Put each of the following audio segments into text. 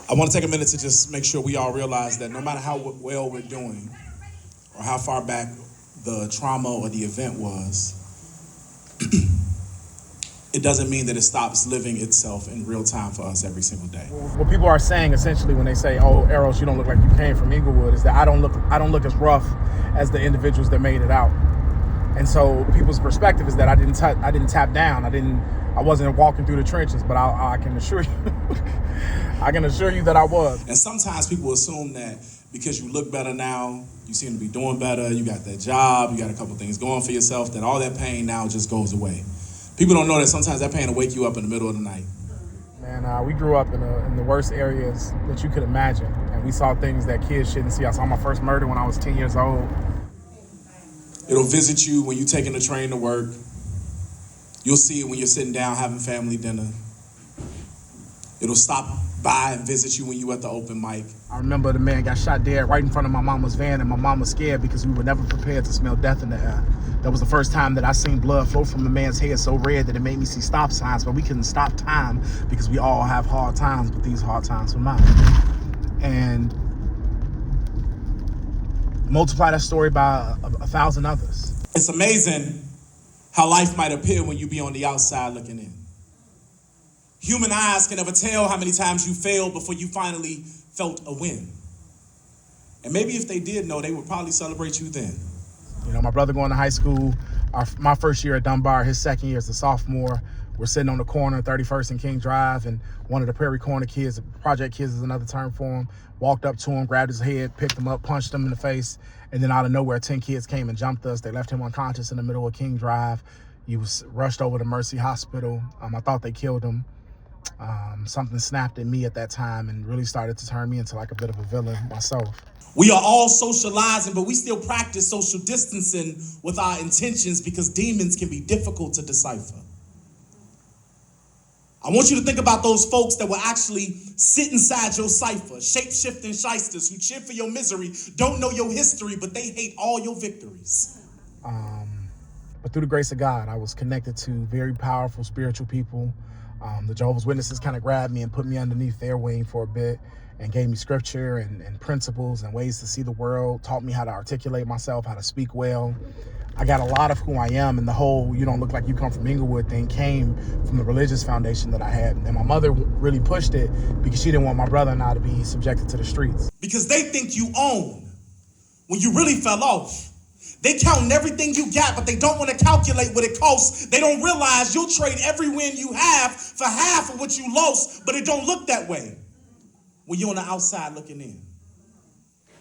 I want to take a minute to just make sure we all realize that no matter how well we're doing or how far back the trauma or the event was, it doesn't mean that it stops living itself in real time for us every single day. What people are saying essentially when they say, "Oh, Eros, you don't look like you came from Inglewood," is that I don't look as rough as the individuals that made it out. And so people's perspective is that I didn't tap down. I wasn't walking through the trenches, but I can assure you, I can assure you that I was. And sometimes people assume that because you look better now, you seem to be doing better, you got that job, you got a couple things going for yourself, that all that pain now just goes away. People don't know that sometimes that pain will wake you up in the middle of the night. Man, we grew up in the worst areas that you could imagine, and we saw things that kids shouldn't see. I saw my first murder when I was 10 years old. It'll visit you when you're taking the train to work. You'll see it when you're sitting down having family dinner. It'll stop by and visit you when you at the open mic. I remember the man got shot dead right in front of my mama's van, and my mom was scared because we were never prepared to smell death in the air. That was the first time that I seen blood flow from a man's head so red that it made me see stop signs, but we couldn't stop time because we all have hard times, but these hard times were mine. And multiply that story by 1,000 others. It's amazing how life might appear when you be on the outside looking in. Human eyes can never tell how many times you failed before you finally felt a win. And maybe if they did know, they would probably celebrate you then. You know, my brother going to high school, my first year at Dunbar, his second year as a sophomore, we're sitting on the corner, 31st and King Drive, and one of the Prairie Corner kids, Project Kids is another term for him, walked up to him, grabbed his head, picked him up, punched him in the face, and then out of nowhere, 10 kids came and jumped us. They left him unconscious in the middle of King Drive. He was rushed over to Mercy Hospital. I thought they killed him. Something snapped in me at that time and really started to turn me into like a bit of a villain myself. We are all socializing, but we still practice social distancing with our intentions because demons can be difficult to decipher. I want you to think about those folks that will actually sit inside your cipher, shape-shifting shysters who cheer for your misery, don't know your history, but they hate all your victories. But through the grace of God, I was connected to very powerful spiritual people. The Jehovah's Witnesses kind of grabbed me and put me underneath their wing for a bit and gave me scripture and principles and ways to see the world, taught me how to articulate myself, how to speak well. I got a lot of who I am, and the whole "you don't look like you come from Inglewood" thing came from the religious foundation that I had. And my mother really pushed it because she didn't want my brother and I to be subjected to the streets. Because they think you own when you really fell off. They counting everything you got, but they don't want to calculate what it costs. They don't realize you'll trade every win you have for half of what you lost, but it don't look that way when you're on the outside looking in.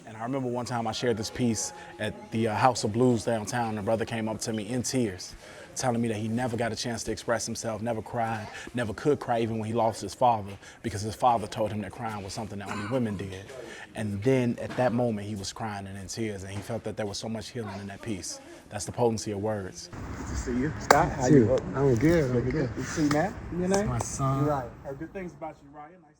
And I remember one time I shared this piece at the House of Blues downtown, and a brother came up to me in tears, telling me that he never got a chance to express himself, never cried, never could cry even when he lost his father, because his father told him that crying was something that only women did. And then at that moment, he was crying and in tears, and he felt that there was so much healing in that piece. That's the potency of words. Good to see you. Scott, how you? I'm good. I'm good. You see, Matt? Your name? My son. You're right. Heard good things about you, Ryan. Nice